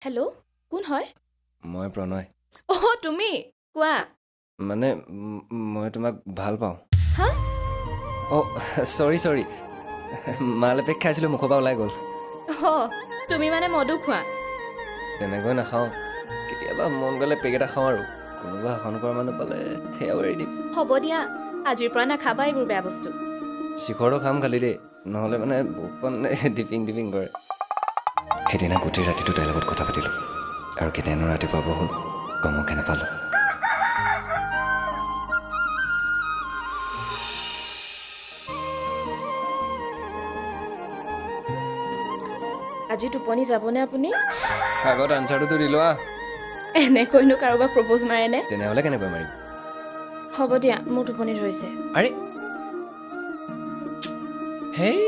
Hello', কোন হয়? মই প্ৰণয়। তুমি কোৱা। মানে মই তোমাক ভাল পাওঁ। হা? চৰি মালেপেক খাইছিলোঁ, মুখৰ পৰা ওলাই গ'ল। তুমি মানে মদু খোৱা? তেনেকৈ নাখাওঁ, কেতিয়াবা মন গ'লে পেক এটা খাওঁ আৰু কোনোবা শাসন কৰা মানুহ পালে সেয়াও এৰি দিম। হ'ব দিয়া, আজিৰ পৰা নাখাবা এইবোৰ বেয়া বস্তু। শিখৰটো খাম খালি দেই, নহ'লে মানে বুকখন ডিপিং ডিপিং কৰে। সেইদিনা গোটেই ৰাতিটো তাইৰ লগত কথা পাতিলোঁ আৰু কেতিয়ানো ৰাতিপুৱা বৰ হ'ল গমকে নাপালোঁ। আজি টোপনি যাবনে আপুনি? আগত আনচাৰটোতো দি লোৱা। এনেকৈনো কাৰোবাক প্ৰপ'জ মাৰেনে? তেনেহ'লে কেনেকৈ মাৰিম? হ'ব দিয়া, মোৰ টোপনি ধৰিছে। আৰে হেই